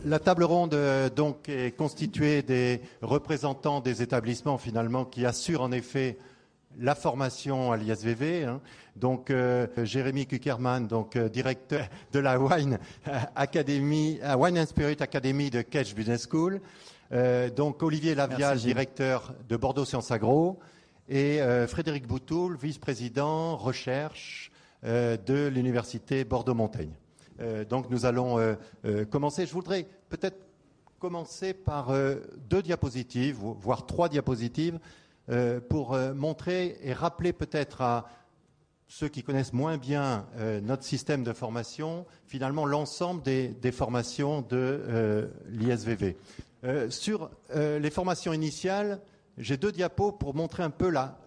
La table ronde donc est constituée des représentants des établissements finalement qui assurent en effet la formation à l'ISVV. Donc Jérémy Kuckerman, donc directeur de la Wine Academy, Wine and Spirit Academy de Kedge Business School. Donc Olivier Lavial, directeur de Bordeaux Sciences Agro, et Frédéric Boutoul, vice-président recherche de l'université Bordeaux-Montaigne. Donc nous allons commencer. Je voudrais peut-être commencer par 2 diapositives, voire 3 diapositives, pour montrer et rappeler peut-être à ceux qui connaissent moins bien notre système de formation, finalement l'ensemble des formations de l'ISVV. Sur les formations initiales, j'ai 2 diapos pour montrer un peu la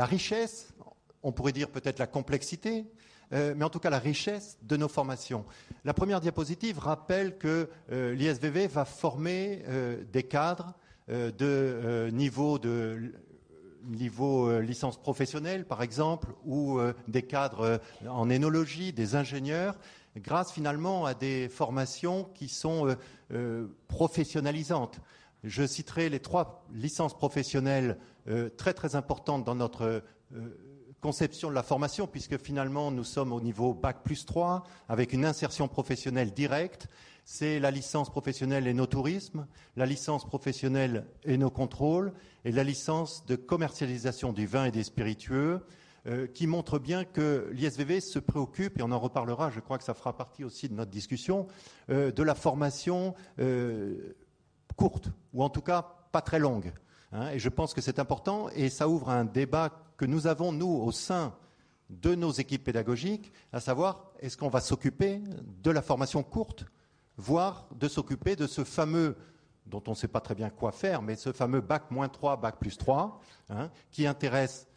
richesse, on pourrait dire peut-être la complexité, mais en tout cas la richesse de nos formations. La première diapositive rappelle que l'ISVV va former des cadres de niveau licence professionnelle, par exemple, ou des cadres en énologie, des ingénieurs, grâce finalement à des formations qui sont professionnalisantes. Je citerai les 3 licences professionnelles très très importantes dans notre conception de la formation, puisque finalement nous sommes au niveau Bac+3 avec une insertion professionnelle directe. C'est la licence professionnelle Énotourisme, la licence professionnelle Énocontrôle et la licence de commercialisation du vin et des spiritueux, qui montre bien que l'ISVV se préoccupe, et on en reparlera, je crois que ça fera partie aussi de notre discussion, de la formation courte, ou en tout cas pas très longue. Et je pense que c'est important, et ça ouvre un débat que nous avons, nous, au sein de nos équipes pédagogiques, à savoir, est-ce qu'on va s'occuper de la formation courte, voire de s'occuper de ce fameux, dont on ne sait pas très bien quoi faire, mais ce fameux Bac-3, Bac+3, qui intéresse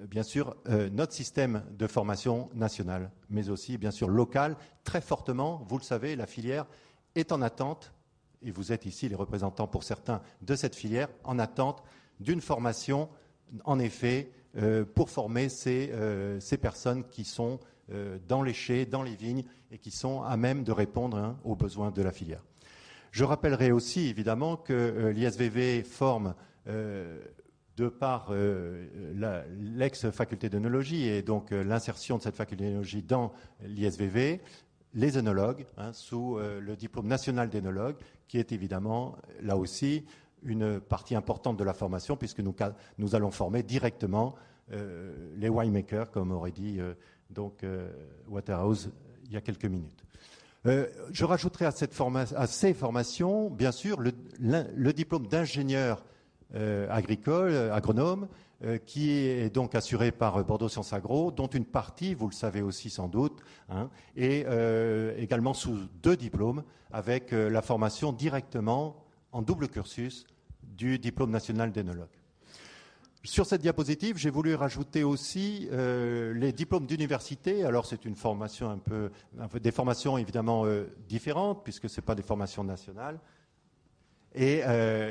bien sûr notre système de formation nationale, mais aussi bien sûr local, très fortement. Vous le savez, la filière est en attente, et vous êtes ici les représentants pour certains de cette filière, en attente d'une formation, en effet, pour former ces personnes qui sont dans les chais, dans les vignes, et qui sont à même de répondre aux besoins de la filière. Je rappellerai aussi, évidemment, que l'ISVV forme, de par l'ex-faculté d'œnologie et donc l'insertion de cette faculté d'œnologie dans l'ISVV, les œnologues, sous le diplôme national d'énologue, qui est évidemment, là aussi, une partie importante de la formation, puisque nous allons former directement les winemakers, comme aurait dit Waterhouse il y a quelques minutes. Je rajouterai à ces formations, bien sûr, le diplôme d'ingénieur agronome, qui est donc assuré par Bordeaux Sciences Agro, dont une partie, vous le savez aussi sans doute, est également sous 2 diplômes, avec la formation directement en double cursus du diplôme national d'énologue. Sur cette diapositive, j'ai voulu rajouter aussi les diplômes d'université. Alors c'est une formation des formations évidemment différentes, puisque ce n'est pas des formations nationales. Et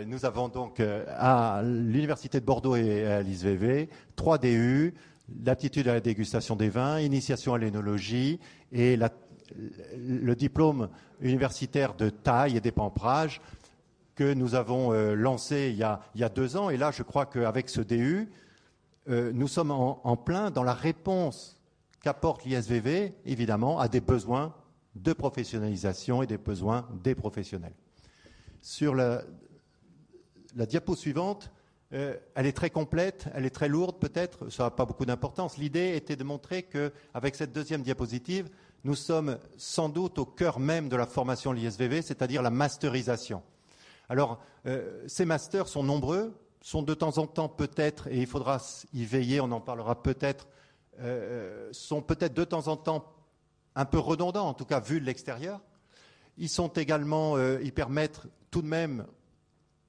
nous avons donc à l'Université de Bordeaux et à l'ISVV 3 DU, l'aptitude à la dégustation des vins, initiation à l'énologie et le diplôme universitaire de taille et d'épampérage que nous avons lancé il y a 2 ans. Et là, je crois qu'avec ce DU, nous sommes en plein dans la réponse qu'apporte l'ISVV, évidemment, à des besoins de professionnalisation et des besoins des professionnels. Sur la diapo suivante, elle est très complète, elle est très lourde peut-être, ça n'a pas beaucoup d'importance. L'idée était de montrer qu'avec cette 2e diapositive, nous sommes sans doute au cœur même de la formation de l'ISVV, c'est-à-dire la masterisation. Alors, ces masters sont nombreux, sont de temps en temps peut-être, et il faudra y veiller, on en parlera peut-être, sont peut-être de temps en temps un peu redondants, en tout cas vu de l'extérieur. Ils sont également, ils permettent tout de même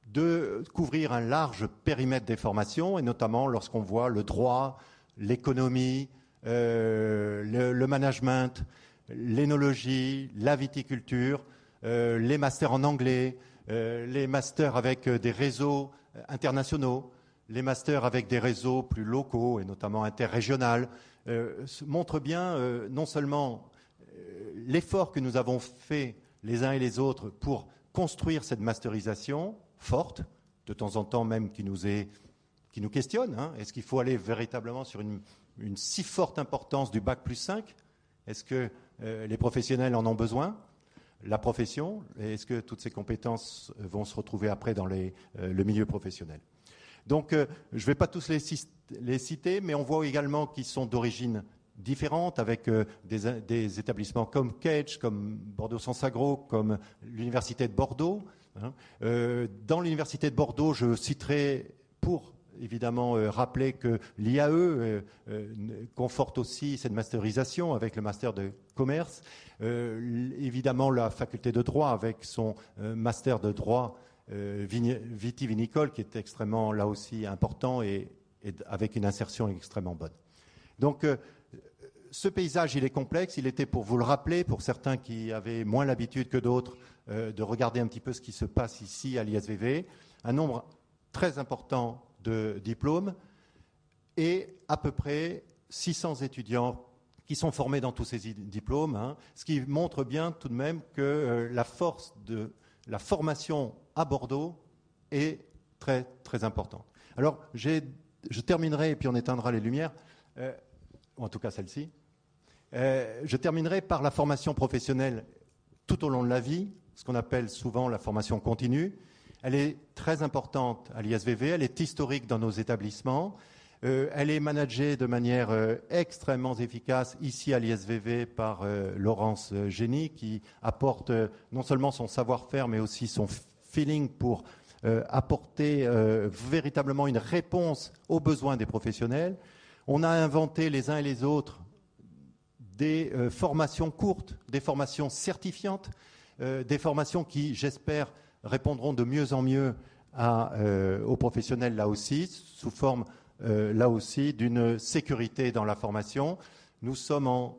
de couvrir un large périmètre des formations, et notamment lorsqu'on voit le droit, l'économie, le management, l'énologie, la viticulture, les masters en anglais, les masters avec des réseaux internationaux, les masters avec des réseaux plus locaux et notamment interrégionaux, montrent bien non seulement l'effort que nous avons fait les uns et les autres pour construire cette masterisation forte, de temps en temps même qui nous questionne. Hein. Est-ce qu'il faut aller véritablement sur une si forte importance du bac plus 5 ? Est-ce que les professionnels en ont besoin ? La profession, et est-ce que toutes ces compétences vont se retrouver après dans le milieu professionnel ? Donc, je ne vais pas tous les citer, mais on voit également qu'ils sont d'origine différente, avec des établissements comme Cage, comme Bordeaux-Sens-Agro, comme l'Université de Bordeaux. Hein. Dans l'Université de Bordeaux, je citerai pour évidemment rappeler que l'IAE conforte aussi cette masterisation avec le master de commerce. Évidemment, la faculté de droit avec son master de droit vitivinicole qui est extrêmement, là aussi, important et avec une insertion extrêmement bonne. Donc, ce paysage, il est complexe. Il était, pour vous le rappeler, pour certains qui avaient moins l'habitude que d'autres de regarder un petit peu ce qui se passe ici à l'ISVV, un nombre très important de diplômes et à peu près 600 étudiants qui sont formés dans tous ces diplômes, hein, ce qui montre bien tout de même que la force de la formation à Bordeaux est très, très importante. Alors, je terminerai, et puis on éteindra les lumières, ou en tout cas celle-ci. Je terminerai par la formation professionnelle tout au long de la vie, ce qu'on appelle souvent la formation continue. Elle est très importante à l'ISVV, elle est historique dans nos établissements, elle est managée de manière extrêmement efficace ici à l'ISVV par Laurence Génie, qui apporte non seulement son savoir-faire, mais aussi son feeling pour apporter véritablement une réponse aux besoins des professionnels. On a inventé les uns et les autres des formations courtes, des formations certifiantes, des formations qui, j'espère, répondront de mieux en mieux aux professionnels là aussi, sous forme là aussi d'une sécurité dans la formation. Nous sommes en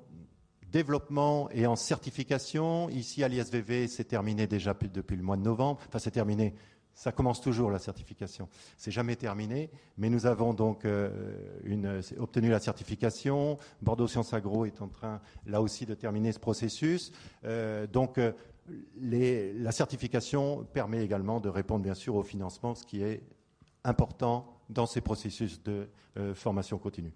développement et en certification. Ici à l'ISVV, c'est terminé déjà depuis le mois de novembre. Enfin, c'est terminé. Ça commence toujours la certification. C'est jamais terminé, mais nous avons donc obtenu la certification. Bordeaux Sciences Agro est en train là aussi de terminer ce processus. La certification permet également de répondre bien sûr au financement, ce qui est important dans ces processus de formation continue.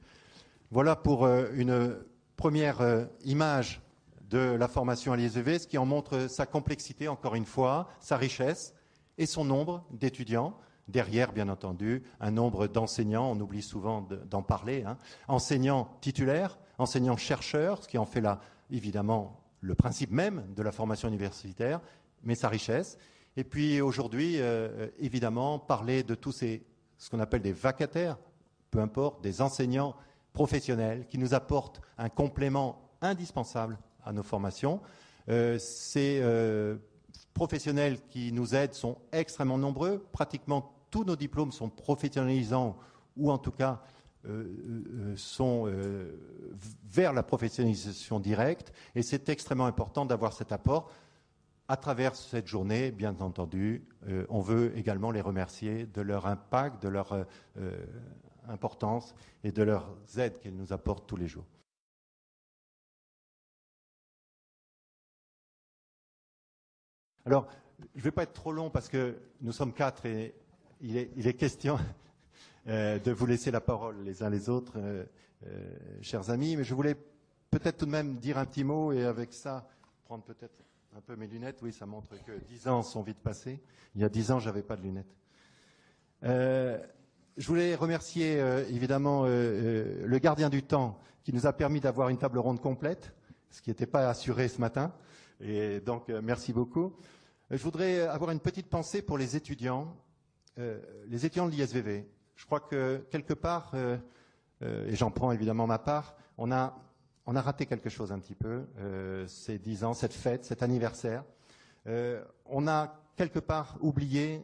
Voilà pour une première image de la formation à l'ISVV, ce qui en montre sa complexité, encore une fois, sa richesse et son nombre d'étudiants. Derrière, bien entendu, un nombre d'enseignants, on oublie souvent d'en parler, hein, enseignants titulaires, enseignants-chercheurs, ce qui en fait là, évidemment, le principe même de la formation universitaire, mais sa richesse. Et puis aujourd'hui, évidemment, parler de tous ce qu'on appelle des vacataires, peu importe, des enseignants professionnels qui nous apportent un complément indispensable à nos formations. Ces professionnels qui nous aident sont extrêmement nombreux. Pratiquement tous nos diplômes sont professionnalisants ou en tout cas sont vers la professionnalisation directe, et c'est extrêmement important d'avoir cet apport. À travers cette journée, bien entendu, on veut également les remercier de leur impact, de leur importance et de leurs aides qu'ils nous apportent tous les jours. Alors, je ne vais pas être trop long parce que nous sommes 4 et il est question de vous laisser la parole les uns les autres, chers amis, mais je voulais peut-être tout de même dire un petit mot et avec ça, prendre peut-être un peu mes lunettes. Oui, ça montre que 10 ans sont vite passés. Il y a 10 ans, je n'avais pas de lunettes. Je voulais remercier évidemment le gardien du temps qui nous a permis d'avoir une table ronde complète, ce qui n'était pas assuré ce matin. Et donc, merci beaucoup. Je voudrais avoir une petite pensée pour les étudiants de l'ISVV. Je crois que quelque part, et j'en prends évidemment ma part, on a raté quelque chose un petit peu, ces 10 ans, cette fête, cet anniversaire. On a quelque part oublié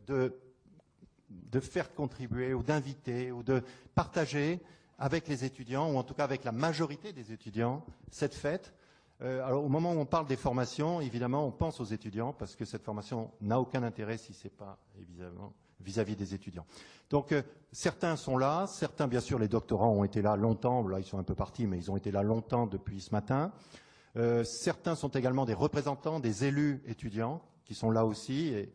de faire contribuer ou d'inviter ou de partager avec les étudiants, ou en tout cas avec la majorité des étudiants, cette fête. Alors, au moment où on parle des formations, évidemment, on pense aux étudiants parce que cette formation n'a aucun intérêt si ce n'est pas, évidemment, vis-à-vis des étudiants. Donc, certains sont là, certains, bien sûr, les doctorants ont été là longtemps, là ils sont un peu partis, mais ils ont été là longtemps depuis ce matin. Certains sont également des représentants, des élus étudiants qui sont là aussi, et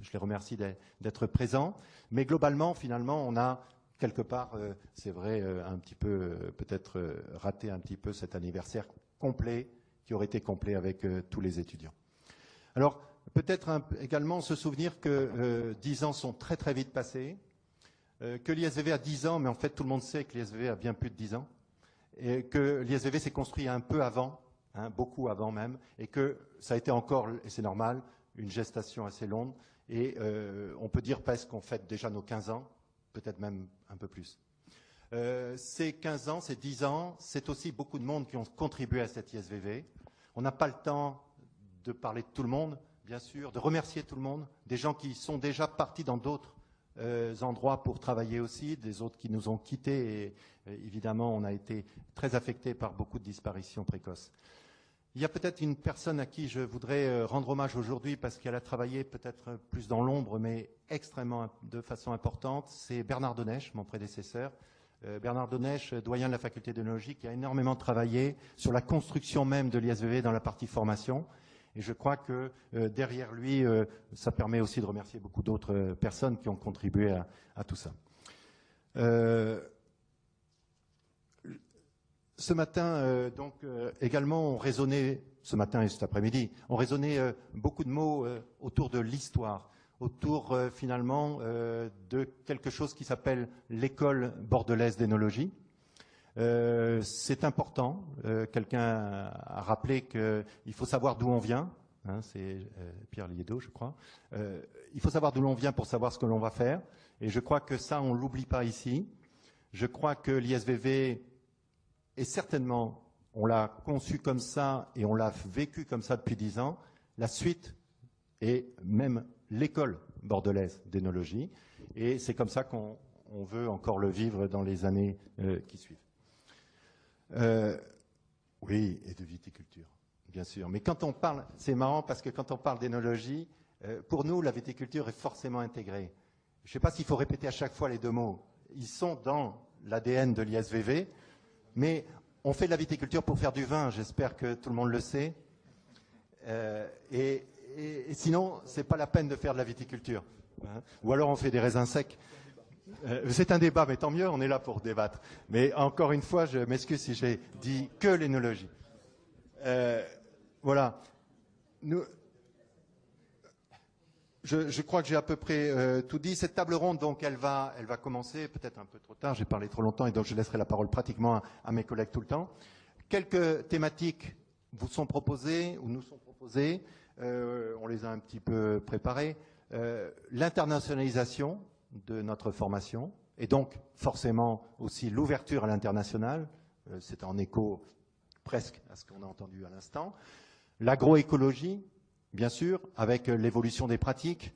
je les remercie d'être présents. Mais globalement, finalement, on a quelque part, c'est vrai, un petit peu, peut-être raté un petit peu cet anniversaire complet, qui aurait été complet avec tous les étudiants. Alors, peut-être également se souvenir que 10 ans sont très très vite passés, que l'ISVV a 10 ans, mais en fait tout le monde sait que l'ISVV a bien plus de 10 ans, et que l'ISVV s'est construit un peu avant, hein, beaucoup avant même, et que ça a été encore, et c'est normal, une gestation assez longue, et on peut dire presque qu'on fête déjà nos 15 ans, peut-être même un peu plus. Ces 15 ans, ces 10 ans, c'est aussi beaucoup de monde qui ont contribué à cette ISVV. On n'a pas le temps de parler de tout le monde, bien sûr, de remercier tout le monde, des gens qui sont déjà partis dans d'autres endroits pour travailler aussi, des autres qui nous ont quittés et évidemment on a été très affectés par beaucoup de disparitions précoces. Il y a peut-être une personne à qui je voudrais rendre hommage aujourd'hui parce qu'elle a travaillé peut-être plus dans l'ombre mais extrêmement de façon importante, c'est Bernard Donèche, mon prédécesseur. Bernard Donèche, doyen de la faculté d'œnologie, qui a énormément travaillé sur la construction même de l'ISVV dans la partie formation. Et je crois que derrière lui, ça permet aussi de remercier beaucoup d'autres personnes qui ont contribué à tout ça. Ce matin, également, on raisonnait, ce matin et cet après-midi, on raisonnait beaucoup de mots autour de l'histoire, autour finalement de quelque chose qui s'appelle l'école bordelaise d'énologie. C'est important, quelqu'un a rappelé qu'il faut savoir d'où on vient, hein, c'est Pierre Liédo je crois, il faut savoir d'où l'on vient pour savoir ce que l'on va faire, et je crois que ça on ne l'oublie pas ici. Je crois que l'ISVV est certainement, on l'a conçu comme ça et on l'a vécu comme ça depuis 10 ans, la suite et même l'école bordelaise d'énologie, et c'est comme ça qu'on veut encore le vivre dans les années qui suivent. Oui, et de viticulture, bien sûr. Mais quand on parle, c'est marrant parce que quand on parle d'énologie, pour nous, la viticulture est forcément intégrée. Je ne sais pas s'il faut répéter à chaque fois les deux mots. Ils sont dans l'ADN de l'ISVV, mais on fait de la viticulture pour faire du vin, j'espère que tout le monde le sait. Et sinon, ce n'est pas la peine de faire de la viticulture. Hein. Ou alors on fait des raisins secs. C'est un débat, mais tant mieux, on est là pour débattre. Mais encore une fois, je m'excuse si j'ai dit que l'énologie. Voilà. Je crois que j'ai à peu près tout dit. Cette table ronde, donc, elle va commencer, peut-être un peu trop tard, j'ai parlé trop longtemps, et donc je laisserai la parole pratiquement à mes collègues tout le temps. Quelques thématiques vous sont proposées, ou nous sont proposées, on les a un petit peu préparées. L'internationalisation de notre formation, et donc forcément aussi l'ouverture à l'international, c'est en écho presque à ce qu'on a entendu à l'instant. L'agroécologie, bien sûr, avec l'évolution des pratiques,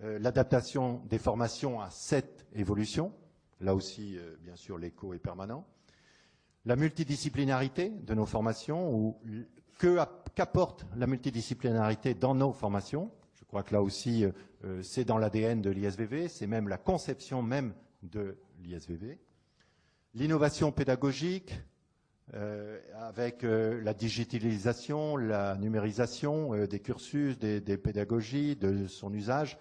l'adaptation des formations à cette évolution, là aussi, bien sûr, l'écho est permanent. La multidisciplinarité de nos formations, ou qu'apporte la multidisciplinarité dans nos formations. Je crois que là aussi, c'est dans l'ADN de l'ISVV, c'est même la conception même de l'ISVV. L'innovation pédagogique, avec la digitalisation, la numérisation des cursus, des pédagogies, de son usage,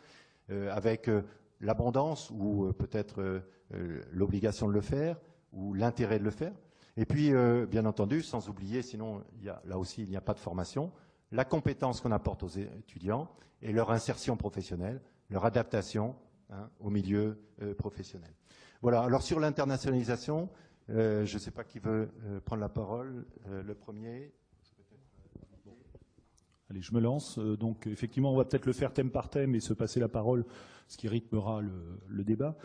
avec l'abondance ou peut-être l'obligation de le faire, ou l'intérêt de le faire. Et puis, bien entendu, sans oublier, sinon, là aussi, il n'y a pas de formation, la compétence qu'on apporte aux étudiants et leur insertion professionnelle, leur adaptation au milieu professionnel. Voilà, alors sur l'internationalisation, je ne sais pas qui veut prendre la parole, le premier. Allez, je me lance. Donc, effectivement, on va peut-être le faire thème par thème et se passer la parole, ce qui rythmera le débat.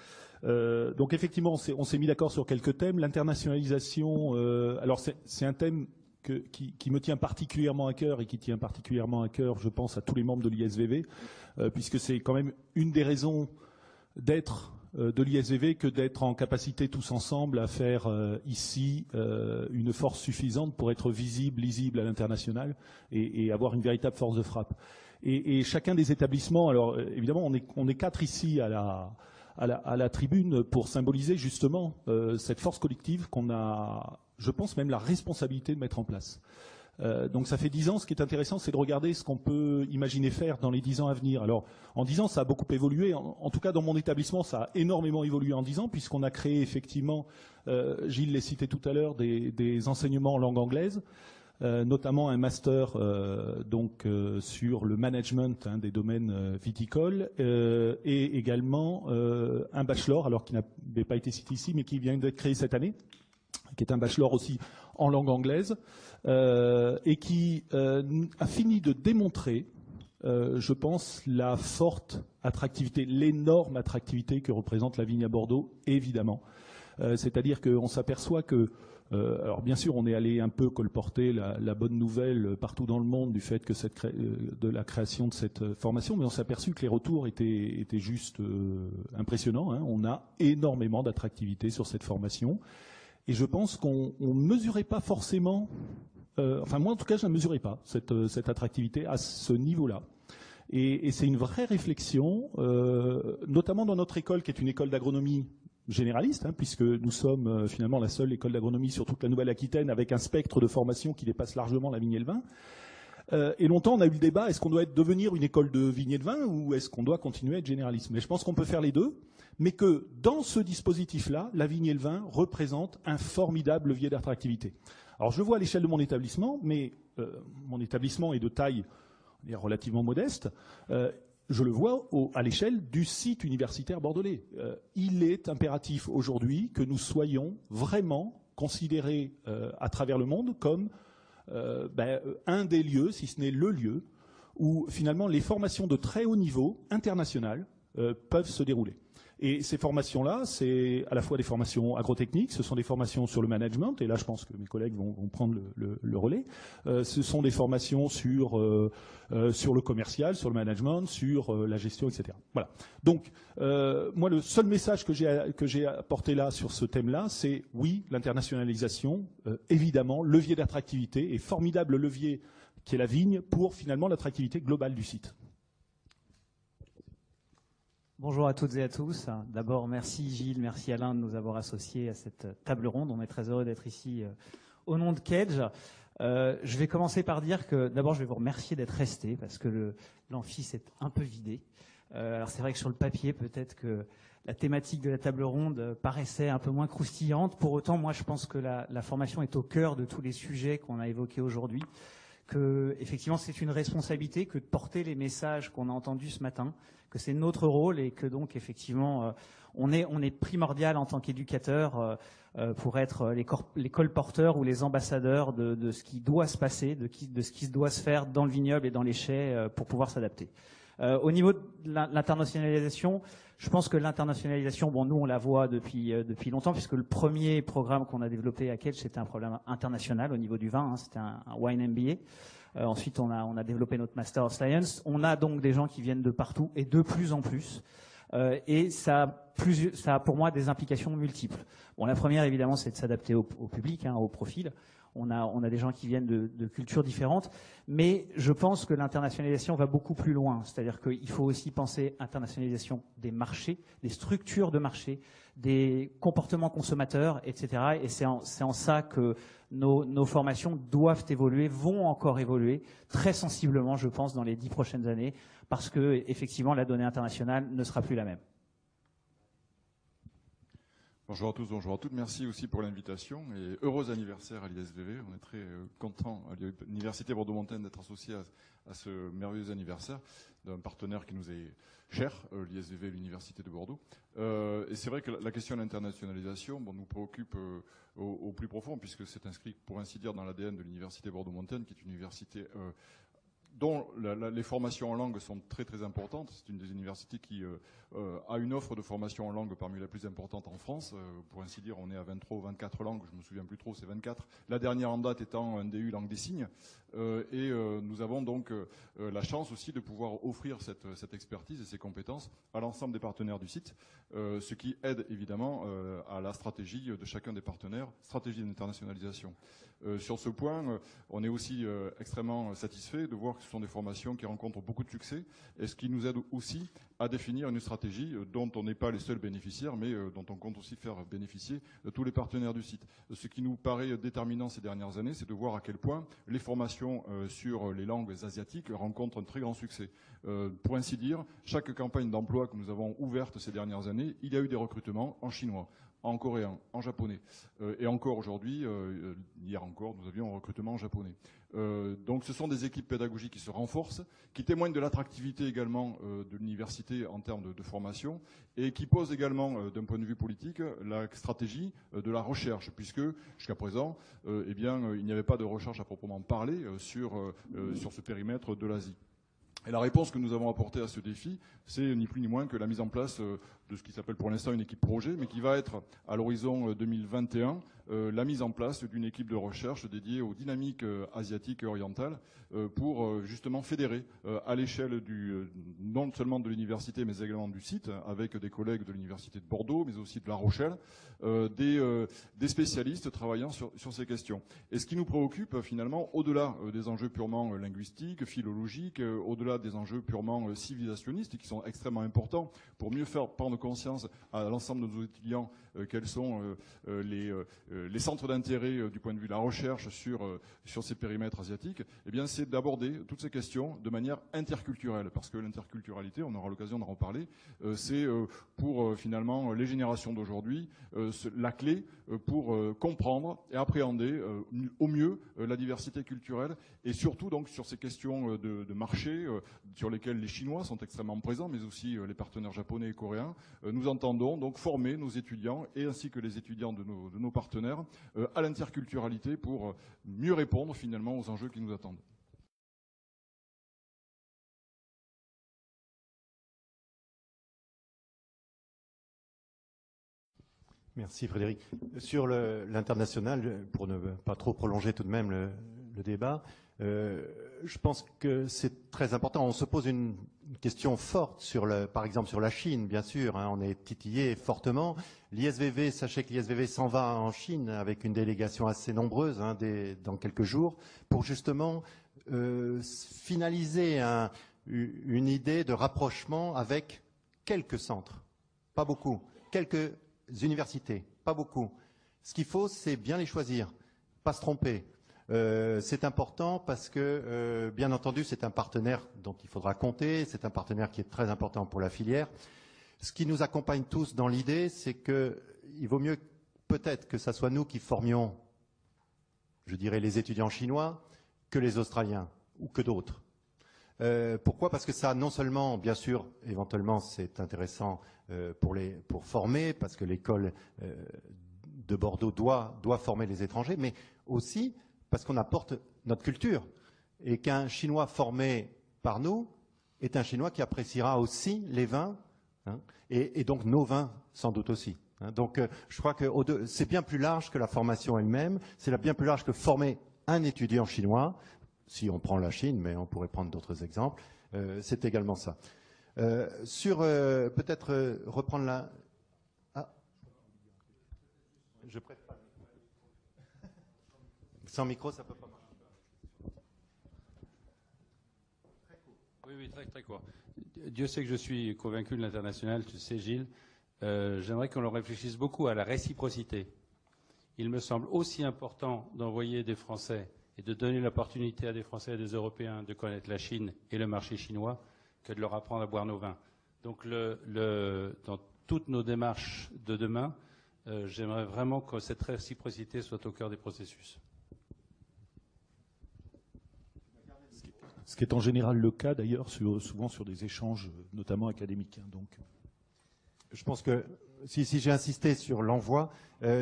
Donc, effectivement, on s'est mis d'accord sur quelques thèmes. L'internationalisation, alors c'est un thème qui me tient particulièrement à cœur et qui tient particulièrement à cœur, je pense, à tous les membres de l'ISVV, puisque c'est quand même une des raisons d'être de l'ISVV que d'être en capacité tous ensemble à faire ici une force suffisante pour être visible, lisible à l'international et avoir une véritable force de frappe. Et chacun des établissements, alors évidemment on est 4 ici à la tribune pour symboliser justement cette force collective qu'on a, je pense même la responsabilité de mettre en place. Donc ça fait 10 ans. Ce qui est intéressant, c'est de regarder ce qu'on peut imaginer faire dans les 10 ans à venir. Alors, en 10 ans, ça a beaucoup évolué. En tout cas, dans mon établissement, ça a énormément évolué en 10 ans, puisqu'on a créé effectivement, Gilles l'a cité tout à l'heure, des enseignements en langue anglaise, notamment un master sur le management des domaines viticoles, et également un bachelor, alors qui n'avait pas été cité ici, mais qui vient d'être créé cette année, qui est un bachelor aussi en langue anglaise, et qui a fini de démontrer, je pense, la forte attractivité, l'énorme attractivité que représente la vigne à Bordeaux, évidemment. C'est-à-dire qu'on s'aperçoit que, alors bien sûr, on est allé un peu colporter la bonne nouvelle partout dans le monde du fait que de la création de cette formation, mais on s'est aperçu que les retours étaient juste impressionnants, hein. On a énormément d'attractivité sur cette formation. Et je pense qu'on ne mesurait pas forcément, enfin moi en tout cas je ne mesurais pas cette attractivité à ce niveau-là. Et c'est une vraie réflexion, notamment dans notre école qui est une école d'agronomie généraliste, hein, puisque nous sommes finalement la seule école d'agronomie sur toute la Nouvelle-Aquitaine avec un spectre de formation qui dépasse largement la vigne et le vin. Et longtemps on a eu le débat, est-ce qu'on doit devenir une école de vigne et de vin ou est-ce qu'on doit continuer à être généraliste? Mais je pense qu'on peut faire les deux. Mais que dans ce dispositif-là, la vigne et le vin représentent un formidable levier d'attractivité. Alors je le vois à l'échelle de mon établissement, mais mon établissement est de taille relativement modeste. Je le vois à l'échelle du site universitaire bordelais. Il est impératif aujourd'hui que nous soyons vraiment considérés à travers le monde comme un des lieux, si ce n'est le lieu, où finalement les formations de très haut niveau, internationales, peuvent se dérouler. Et ces formations-là, c'est à la fois des formations agrotechniques, ce sont des formations sur le management, et là je pense que mes collègues vont prendre le relais. Ce sont des formations sur le commercial, sur le management, sur la gestion, etc. Voilà. Donc, moi, le seul message que j'ai apporté là sur ce thème-là, c'est oui, l'internationalisation, évidemment, levier d'attractivité, et formidable levier qui est la vigne pour finalement l'attractivité globale du site. Bonjour à toutes et à tous. D'abord, merci Gilles, merci Alain de nous avoir associés à cette table ronde. On est très heureux d'être ici au nom de Kedge. Je vais commencer par dire que d'abord, je vais vous remercier d'être restés parce que l'amphi s'est un peu vidé. Alors c'est vrai que sur le papier, peut-être que la thématique de la table ronde paraissait un peu moins croustillante. Pour autant, moi, je pense que la formation est au cœur de tous les sujets qu'on a évoqués aujourd'hui. Que effectivement c'est une responsabilité que de porter les messages qu'on a entendus ce matin, que c'est notre rôle et que donc effectivement on est primordial en tant qu'éducateur pour être les colporteurs ou les ambassadeurs de ce qui doit se passer, de ce qui doit se faire dans le vignoble et dans les chais pour pouvoir s'adapter. Au niveau de l'internationalisation, je pense que l'internationalisation, bon, nous on la voit depuis longtemps, puisque le premier programme qu'on a développé à Kedge, c'était un programme international au niveau du vin, hein, c'était un Wine MBA. Ensuite, on a développé notre Master of Science. On a donc des gens qui viennent de partout et de plus en plus. Et ça a pour moi des implications multiples. Bon, la première, évidemment, c'est de s'adapter au public, hein, au profil. On a des gens qui viennent de cultures différentes, mais je pense que l'internationalisation va beaucoup plus loin. C'est-à-dire qu'il faut aussi penser internationalisation des marchés, des structures de marché, des comportements consommateurs, etc. Et c'est en ça que nos formations doivent évoluer, vont encore évoluer très sensiblement, je pense, dans les 10 prochaines années, parce que effectivement, la donnée internationale ne sera plus la même. Bonjour à tous, bonjour à toutes. Merci aussi pour l'invitation et heureux anniversaire à l'ISVV. On est très content à l'Université Bordeaux-Montaigne d'être associé à ce merveilleux anniversaire d'un partenaire qui nous est cher, l'ISVV et l'Université de Bordeaux. Et c'est vrai que la question de l'internationalisation nous préoccupe au plus profond, puisque c'est inscrit, pour ainsi dire, dans l'ADN de l'Université Bordeaux-Montaigne, qui est une université dont les formations en langue sont très très importantes. C'est une des universités qui a une offre de formation en langue parmi les plus importantes en France. Pour ainsi dire, on est à 23 ou 24 langues, je ne me souviens plus trop, c'est 24. La dernière en date étant un DU langue des signes. Et nous avons donc la chance aussi de pouvoir offrir cette expertise et ces compétences à l'ensemble des partenaires du site. ce qui aide évidemment à la stratégie de chacun des partenaires, stratégie d'internationalisation. Sur ce point, on est aussi extrêmement satisfait de voir que ce sont des formations qui rencontrent beaucoup de succès et ce qui nous aide aussi à définir une stratégie dont on n'est pas les seuls bénéficiaires, mais dont on compte aussi faire bénéficier tous les partenaires du site. Ce qui nous paraît déterminant ces dernières années, c'est de voir à quel point les formations sur les langues asiatiques rencontrent un très grand succès. Pour ainsi dire, chaque campagne d'emploi que nous avons ouverte ces dernières années, il y a eu des recrutements en chinois, en coréen, en japonais. Et encore aujourd'hui, hier encore, nous avions un recrutement en japonais. Donc ce sont des équipes pédagogiques qui se renforcent, qui témoignent de l'attractivité également de l'université en termes de formation et qui posent également, d'un point de vue politique, la stratégie de la recherche, puisque jusqu'à présent, eh bien, il n'y avait pas de recherche à proprement parler sur ce périmètre de l'Asie. Et la réponse que nous avons apportée à ce défi, c'est ni plus ni moins que la mise en place de ce qui s'appelle pour l'instant une équipe projet, mais qui va être à l'horizon 2021 la mise en place d'une équipe de recherche dédiée aux dynamiques asiatiques et orientales pour justement fédérer à l'échelle non seulement de l'université mais également du site, avec des collègues de l'université de Bordeaux, mais aussi de La Rochelle, des spécialistes travaillant sur ces questions. Et ce qui nous préoccupe finalement, au-delà des enjeux purement linguistiques, philologiques, au-delà des enjeux purement civilisationnistes qui sont extrêmement importants pour mieux faire prendre conscience à l'ensemble de nos étudiants quels sont les centres d'intérêt du point de vue de la recherche sur ces périmètres asiatiques, eh bien c'est d'aborder toutes ces questions de manière interculturelle, parce que l'interculturalité, on aura l'occasion d'en reparler, c'est pour finalement les générations d'aujourd'hui la clé pour comprendre et appréhender au mieux la diversité culturelle et surtout donc sur ces questions de marché sur lesquelles les Chinois sont extrêmement présents, mais aussi les partenaires japonais et coréens. Nous entendons donc former nos étudiants et ainsi que les étudiants de nos partenaires à l'interculturalité pour mieux répondre finalement aux enjeux qui nous attendent. Merci Frédéric. Sur l'international, pour ne pas trop prolonger tout de même le débat, je pense que c'est très important. On se pose une question forte par exemple sur la Chine, bien sûr. On est titillé fortement. L'ISVV, sachez que l'ISVV s'en va en Chine avec une délégation assez nombreuse dans quelques jours pour justement finaliser une idée de rapprochement avec quelques centres, pas beaucoup, quelques universités, pas beaucoup. Ce qu'il faut, c'est bien les choisir, pas se tromper. C'est important parce que, bien entendu, c'est un partenaire dont il faudra compter, c'est un partenaire qui est très important pour la filière. Ce qui nous accompagne tous dans l'idée, c'est qu'il vaut mieux peut-être que ce soit nous qui formions, je dirais, les étudiants chinois que les Australiens ou que d'autres. Pourquoi ? Parce que ça, non seulement, bien sûr, éventuellement, c'est intéressant pour former, parce que l'école de Bordeaux doit former les étrangers, mais aussi parce qu'on apporte notre culture et qu'un Chinois formé par nous est un Chinois qui appréciera aussi les vins et donc nos vins sans doute aussi. Donc je crois que c'est bien plus large que la formation elle-même, c'est bien plus large que former un étudiant chinois. Si on prend la Chine, mais on pourrait prendre d'autres exemples, c'est également ça. Peut-être reprendre la... Ah, je prête pas. Sans micro, ça peut pas marcher. Oui, très court. Dieu sait que je suis convaincu de l'international, tu sais Gilles. J'aimerais qu'on réfléchisse beaucoup à la réciprocité. Il me semble aussi important d'envoyer des Français et de donner l'opportunité à des Français et des Européens de connaître la Chine et le marché chinois que de leur apprendre à boire nos vins. Donc dans toutes nos démarches de demain, j'aimerais vraiment que cette réciprocité soit au cœur des processus. Ce qui est en général le cas d'ailleurs, souvent sur des échanges, notamment académiques. Donc, je pense que si j'ai insisté sur l'envoi,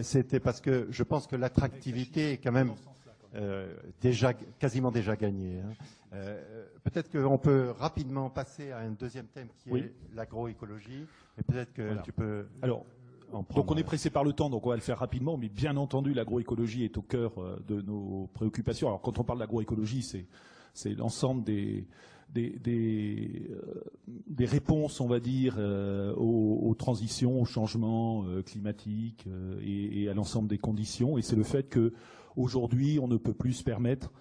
c'était parce que je pense que l'attractivité est quand même quasiment déjà gagnée. Peut-être qu'on peut rapidement passer à un deuxième thème qui est l'agroécologie. Et peut-être que tu peux. Alors, donc on est pressé par le temps, donc on va le faire rapidement. Mais bien entendu, l'agroécologie est au cœur de nos préoccupations. Alors quand on parle d'agroécologie, c'est l'ensemble des réponses, on va dire, aux transitions, aux changements climatiques et à l'ensemble des conditions. Et c'est le fait que aujourd'hui, on ne peut plus se permettre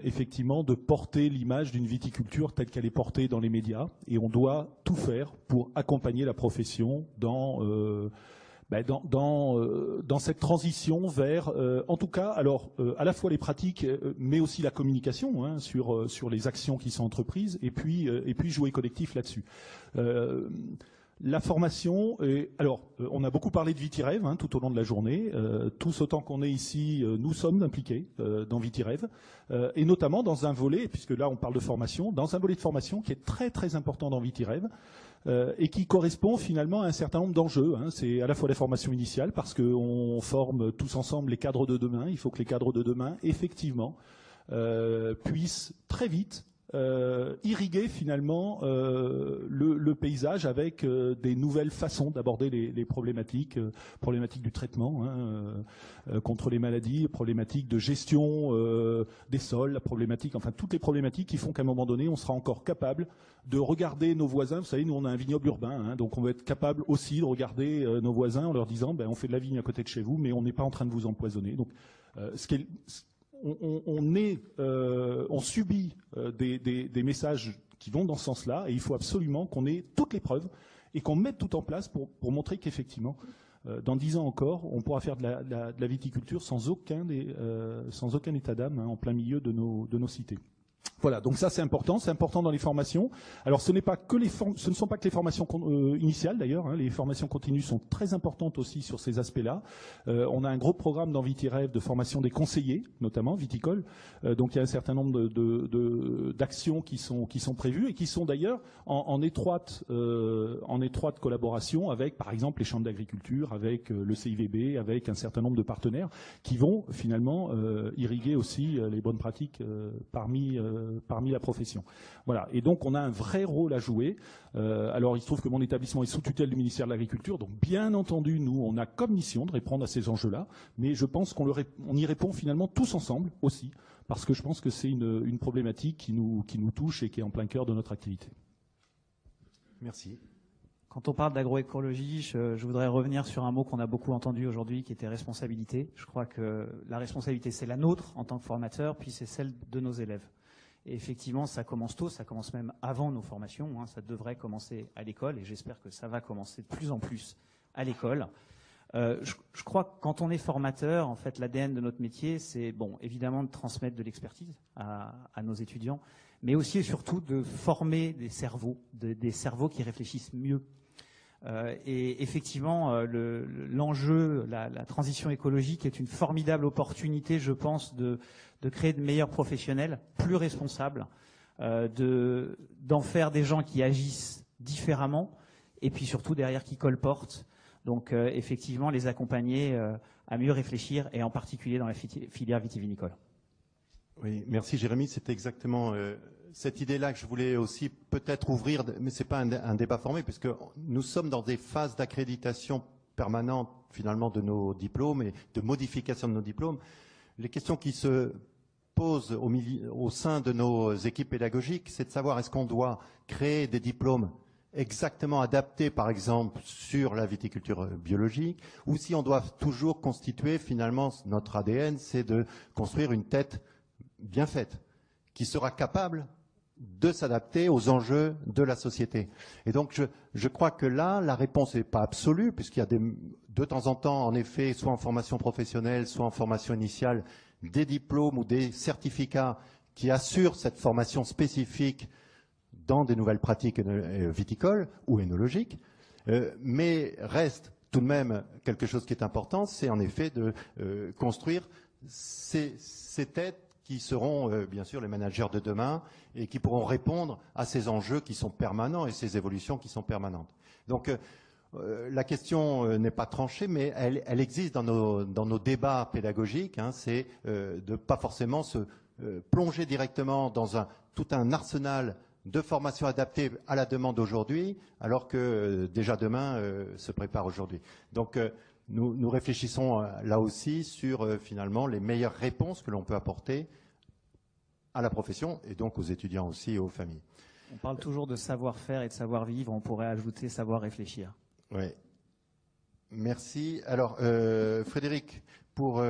effectivement de porter l'image d'une viticulture telle qu'elle est portée dans les médias. Et on doit tout faire pour accompagner la profession dans cette transition vers, en tout cas, alors à la fois les pratiques, mais aussi la communication hein, sur les actions qui sont entreprises, et puis jouer collectif là-dessus. La formation, on a beaucoup parlé de VitiRêve hein, tout au long de la journée. Tous autant qu'on est ici, nous sommes impliqués dans VitiRêve, et notamment dans un volet, puisque là on parle de formation, dans un volet de formation qui est très très important dans VitiRêve, et qui correspond finalement à un certain nombre d'enjeux. Hein. C'est à la fois la formation initiale, parce qu'on forme tous ensemble les cadres de demain. Il faut que les cadres de demain, effectivement, puissent très vite irriguer finalement le paysage avec des nouvelles façons d'aborder les problématiques du traitement hein, contre les maladies, problématiques de gestion des sols, la problématique, enfin toutes les problématiques qui font qu'à un moment donné on sera encore capable de regarder nos voisins. Vous savez, nous on a un vignoble urbain, hein, donc on va être capable aussi de regarder nos voisins en leur disant on fait de la vigne à côté de chez vous, mais on n'est pas en train de vous empoisonner. Donc on subit des messages qui vont dans ce sens-là, et il faut absolument qu'on ait toutes les preuves et qu'on mette tout en place pour montrer qu'effectivement, dans 10 ans encore, on pourra faire de la viticulture sans aucun état d'âme hein, en plein milieu de nos cités. Voilà, donc ça c'est important dans les formations. Alors ce ne sont pas que les formations initiales d'ailleurs, hein, les formations continues sont très importantes aussi sur ces aspects-là. On a un gros programme dans VitiRêve de formation des conseillers, notamment viticoles. Donc il y a un certain nombre d'actions qui sont prévues et qui sont d'ailleurs en étroite collaboration avec par exemple les chambres d'agriculture, avec le CIVB, avec un certain nombre de partenaires qui vont finalement irriguer aussi les bonnes pratiques parmi la profession. Voilà. Et donc on a un vrai rôle à jouer. Alors il se trouve que mon établissement est sous tutelle du ministère de l'Agriculture, donc bien entendu nous on a comme mission de répondre à ces enjeux-là, mais je pense qu'on y répond finalement tous ensemble aussi, parce que je pense que c'est une problématique qui nous touche et qui est en plein cœur de notre activité. Merci. Quand on parle d'agroécologie, je voudrais revenir sur un mot qu'on a beaucoup entendu aujourd'hui, qui était responsabilité. Je crois que la responsabilité, c'est la nôtre en tant que formateur, puis c'est celle de nos élèves. Et effectivement, ça commence tôt, ça commence même avant nos formations. Hein, ça devrait commencer à l'école, et j'espère que ça va commencer de plus en plus à l'école. Je crois que quand on est formateur, en fait, l'ADN de notre métier, c'est évidemment de transmettre de l'expertise à nos étudiants, mais aussi et surtout de former des cerveaux qui réfléchissent mieux. Et effectivement, l'enjeu, la transition écologique est une formidable opportunité, je pense, de créer de meilleurs professionnels, plus responsables, d'en faire des gens qui agissent différemment, et puis surtout derrière qui colportent. Donc effectivement, les accompagner à mieux réfléchir, et en particulier dans la filière vitivinicole. Oui, merci Jérémy, c'était exactement cette idée-là que je voulais aussi peut-être ouvrir, mais ce n'est pas un débat formé, puisque nous sommes dans des phases d'accréditation permanente finalement de nos diplômes et de modification de nos diplômes. Les questions qui se posent au sein de nos équipes pédagogiques, c'est de savoir est-ce qu'on doit créer des diplômes exactement adaptés, par exemple, sur la viticulture biologique, ou si on doit toujours constituer finalement notre ADN, c'est de construire une tête bien faite, qui sera capable de s'adapter aux enjeux de la société. Et donc, je crois que là, la réponse n'est pas absolue, puisqu'il y a de temps en temps, en effet, soit en formation professionnelle, soit en formation initiale, des diplômes ou des certificats qui assurent cette formation spécifique dans des nouvelles pratiques viticoles ou œnologiques. Mais reste tout de même quelque chose qui est important, c'est en effet de construire ces têtes qui seront bien sûr les managers de demain et qui pourront répondre à ces enjeux qui sont permanents et ces évolutions qui sont permanentes. Donc la question n'est pas tranchée, mais elle existe dans nos débats pédagogiques. Hein, c'est de pas forcément se plonger directement dans tout un arsenal de formation adaptée à la demande d'aujourd'hui, alors que déjà demain se prépare aujourd'hui. Donc nous réfléchissons là aussi sur finalement les meilleures réponses que l'on peut apporter à la profession et donc aux étudiants aussi et aux familles. On parle toujours de savoir-faire et de savoir-vivre, on pourrait ajouter savoir-réfléchir. Oui. Merci. Alors, Frédéric, pour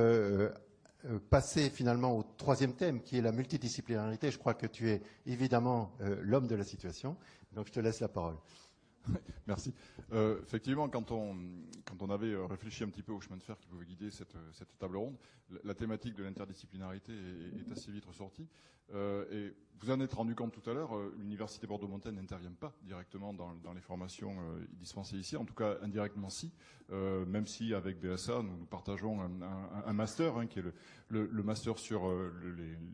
passer finalement au troisième thème, qui est la multidisciplinarité, je crois que tu es évidemment l'homme de la situation, donc je te laisse la parole. Merci. Effectivement, quand on avait réfléchi un petit peu au chemin de fer qui pouvait guider cette table ronde, la thématique de l'interdisciplinarité est assez vite ressortie. Et vous en êtes rendu compte tout à l'heure, l'Université Bordeaux-Montaigne n'intervient pas directement dans les formations dispensées ici, en tout cas indirectement si, même si avec BSA nous partageons un master, qui est le master sur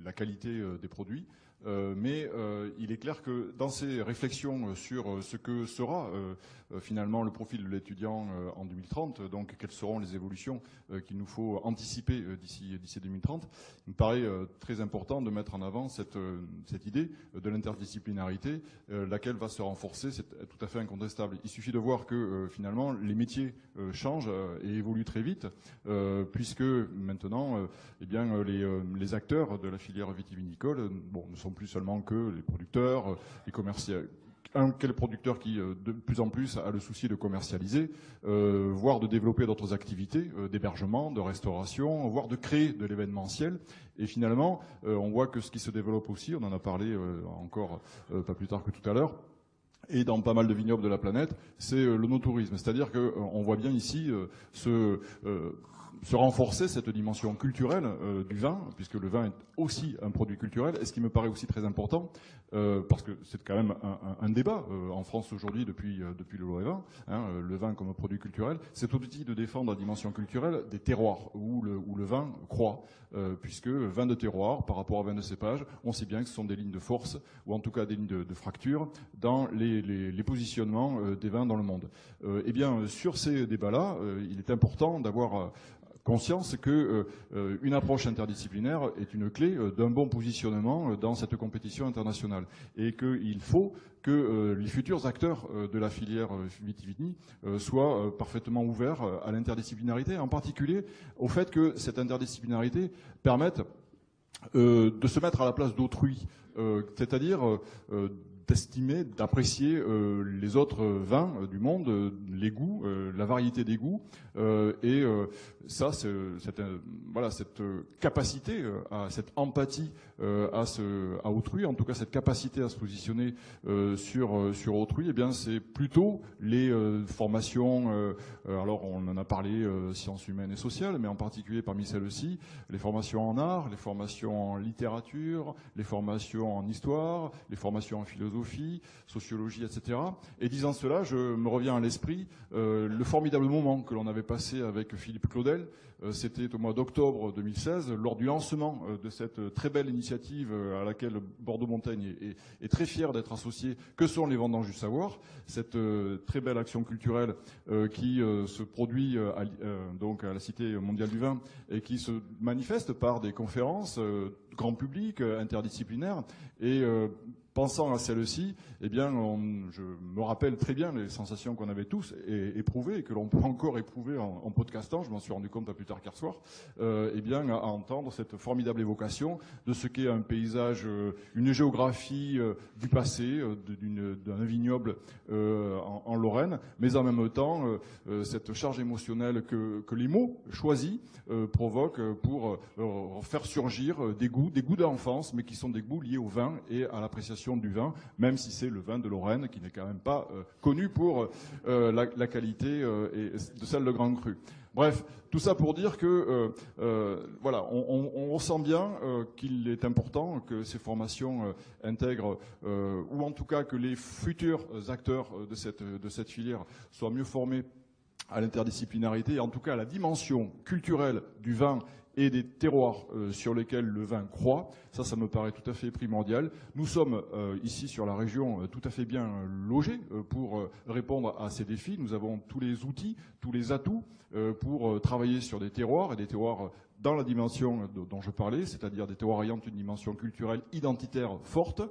la qualité des produits. Mais il est clair que dans ces réflexions sur ce que sera finalement le profil de l'étudiant en 2030, donc quelles seront les évolutions qu'il nous faut anticiper d'ici 2030, il me paraît très important de mettre en avant cette idée de l'interdisciplinarité, laquelle va se renforcer, c'est tout à fait incontestable. Il suffit de voir que finalement les métiers changent et évoluent très vite, puisque maintenant les acteurs de la filière vitivinicole ne sont plus seulement que les producteurs, les commerciaux. Quel producteur qui de plus en plus a le souci de commercialiser, voire de développer d'autres activités, d'hébergement, de restauration, voire de créer de l'événementiel. Et finalement, on voit que ce qui se développe aussi, on en a parlé encore pas plus tard que tout à l'heure, et dans pas mal de vignobles de la planète, c'est le no-tourisme. C'est-à-dire qu'on voit bien ici se renforcer cette dimension culturelle du vin, puisque le vin est aussi un produit culturel, et ce qui me paraît aussi très important, parce que c'est quand même un débat en France aujourd'hui depuis le loi vin, le vin comme produit culturel, c'est aussi de défendre la dimension culturelle des terroirs, où le vin croît, puisque vin de terroir par rapport à vin de cépage, on sait bien que ce sont des lignes de force, ou en tout cas des lignes de fracture, dans les positionnements des vins dans le monde. Eh bien, sur ces débats-là, il est important d'avoir conscience que une approche interdisciplinaire est une clé d'un bon positionnement dans cette compétition internationale, et qu'il faut que les futurs acteurs de la filière vitivini soient parfaitement ouverts à l'interdisciplinarité, en particulier au fait que cette interdisciplinarité permette de se mettre à la place d'autrui, c'est-à-dire d'estimer, d'apprécier les autres vins du monde, les goûts, la variété des goûts, et ça, cette capacité, cette empathie à autrui, en tout cas cette capacité à se positionner sur autrui, eh bien c'est plutôt les formations. Alors on en a parlé, sciences humaines et sociales, mais en particulier parmi celles-ci, les formations en art, les formations en littérature, les formations en histoire, les formations en philosophie, sociologie, etc. Et disant cela, je me reviens à l'esprit le formidable moment que l'on avait passé avec Philippe Claudel. C'était au mois d'octobre 2016, lors du lancement de cette très belle initiative à laquelle Bordeaux-Montaigne est très fier d'être associé, que sont les Vendanges du Savoir, cette très belle action culturelle qui se produit donc à la Cité mondiale du vin et qui se manifeste par des conférences grand public, interdisciplinaires, et pensant à celle-ci, eh bien, je me rappelle très bien les sensations qu'on avait tous éprouvées et que l'on peut encore éprouver en podcastant. Je m'en suis rendu compte pas plus tard qu'hier soir. Eh bien, à entendre cette formidable évocation de ce qu'est un paysage, une géographie du passé, d'un vignoble en Lorraine, mais en même temps cette charge émotionnelle que les mots choisis provoquent pour faire surgir des goûts d'enfance, mais qui sont des goûts liés au vin et à l'appréciation du vin, même si c'est le vin de Lorraine qui n'est quand même pas connu pour la qualité de celle de Grand Cru. Bref, tout ça pour dire que voilà, on ressent bien qu'il est important que ces formations intègrent, ou en tout cas que les futurs acteurs de cette filière soient mieux formés à l'interdisciplinarité, et en tout cas à la dimension culturelle du vin et des terroirs sur lesquels le vin croît. Ça me paraît tout à fait primordial. Nous sommes ici sur la région tout à fait bien logés pour répondre à ces défis. Nous avons tous les outils, tous les atouts pour travailler sur des terroirs, et des terroirs dans la dimension dont je parlais, c'est-à-dire des théories orientent une dimension culturelle identitaire forte,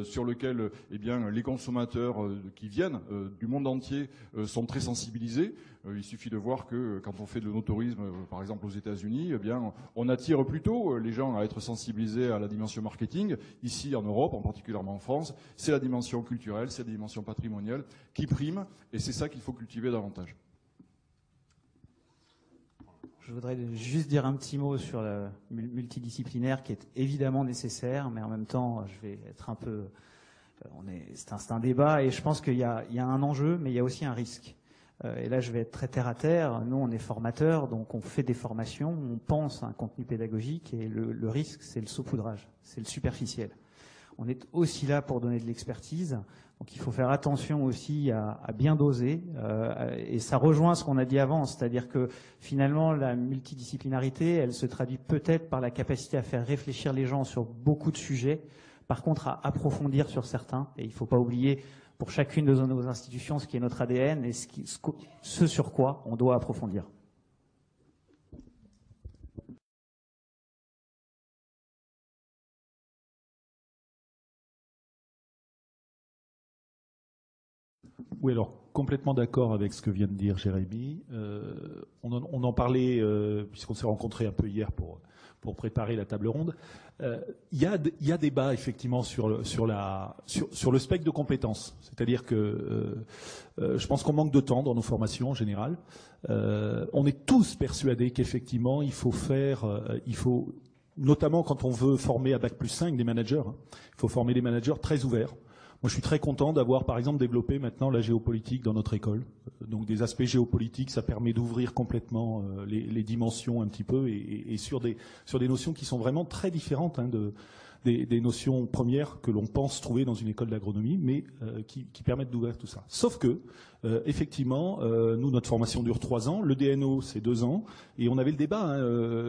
sur lequel eh bien, les consommateurs qui viennent du monde entier sont très sensibilisés. Il suffit de voir que quand on fait de l'onotourisme, par exemple aux États-Unis, eh bien, on attire plutôt les gens à être sensibilisés à la dimension marketing. Ici, en Europe, en particulièrement en France, c'est la dimension culturelle, c'est la dimension patrimoniale qui prime, et c'est ça qu'il faut cultiver davantage. Je voudrais juste dire un petit mot sur le multidisciplinaire qui est évidemment nécessaire, mais en même temps, je vais être un peu... C'est un débat, et je pense qu'il y a un enjeu, mais il y a aussi un risque. Et là, je vais être très terre à terre. Nous, on est formateurs, donc on fait des formations, on pense à un contenu pédagogique, et le risque, c'est le saupoudrage, c'est le superficiel. On est aussi là pour donner de l'expertise, donc il faut faire attention aussi à bien doser, et ça rejoint ce qu'on a dit avant, c'est-à-dire que finalement, la multidisciplinarité, elle se traduit peut-être par la capacité à faire réfléchir les gens sur beaucoup de sujets, par contre à approfondir sur certains, et il ne faut pas oublier pour chacune de nos institutions ce qui est notre ADN et ce sur quoi on doit approfondir. Oui, alors complètement d'accord avec ce que vient de dire Jérémy. On en parlait puisqu'on s'est rencontrés un peu hier pour préparer la table ronde. Il y a débat effectivement sur le spectre de compétences. C'est-à-dire que je pense qu'on manque de temps dans nos formations en général. On est tous persuadés qu'effectivement il faut notamment quand on veut former à Bac+5 des managers, il faut former des managers très ouverts. Moi, je suis très content d'avoir, par exemple, développé maintenant la géopolitique dans notre école. Donc, des aspects géopolitiques, ça permet d'ouvrir complètement les dimensions un petit peu et sur des notions qui sont vraiment très différentes des notions premières que l'on pense trouver dans une école d'agronomie, mais qui permettent d'ouvrir tout ça. Sauf que, effectivement, nous, notre formation dure 3 ans, le DNO, c'est 2 ans, et on avait le débat.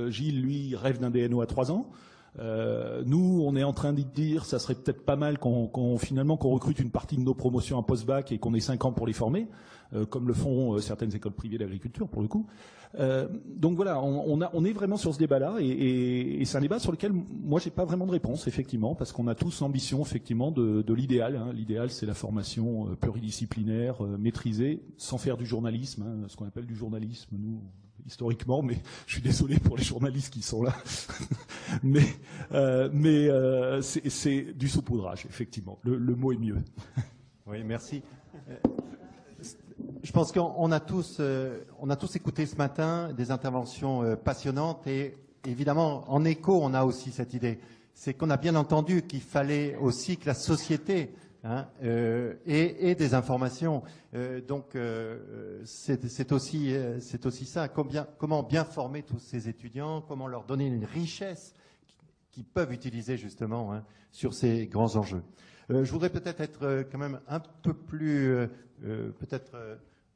Gilles, lui, rêve d'un DNO à 3 ans. Nous, on est en train de dire, ça serait peut-être pas mal qu'on recrute une partie de nos promotions à post-bac et qu'on ait 5 ans pour les former, comme le font certaines écoles privées d'agriculture, pour le coup. Donc voilà, on est vraiment sur ce débat-là, et c'est un débat sur lequel moi j'ai pas vraiment de réponse, effectivement, parce qu'on a tous l'ambition, effectivement, de l'idéal. L'idéal, c'est la formation pluridisciplinaire, maîtrisée, sans faire du journalisme, ce qu'on appelle du journalisme, nous, historiquement, mais je suis désolé pour les journalistes qui sont là. mais c'est du saupoudrage, effectivement. Le mot est mieux. Oui, merci. Je pense qu'on a tous écouté ce matin des interventions passionnantes, et évidemment, en écho, on a aussi cette idée. C'est qu'on a bien entendu qu'il fallait aussi que la société et des informations. Donc c'est aussi ça. Comment bien former tous ces étudiants, comment leur donner une richesse qu'ils peuvent utiliser justement sur ces grands enjeux. Je voudrais peut-être être quand même un peu plus, je ne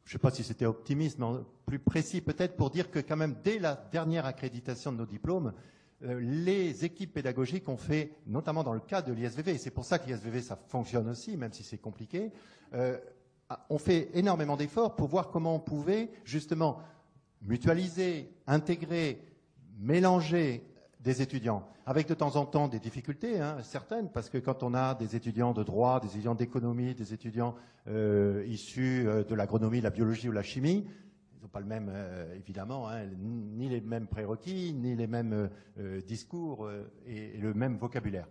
sais pas si c'était optimiste, mais plus précis peut-être, pour dire que quand même dès la dernière accréditation de nos diplômes, les équipes pédagogiques ont fait, notamment dans le cas de l'ISVV, et c'est pour ça que l'ISVV, ça fonctionne aussi, même si c'est compliqué, ont fait énormément d'efforts pour voir comment on pouvait justement mutualiser, intégrer, mélanger des étudiants, avec de temps en temps des difficultés, certaines, parce que quand on a des étudiants de droit, des étudiants d'économie, des étudiants issus de l'agronomie, la biologie ou la chimie, ils n'ont pas le même, évidemment, ni les mêmes prérequis, ni les mêmes discours et le même vocabulaire.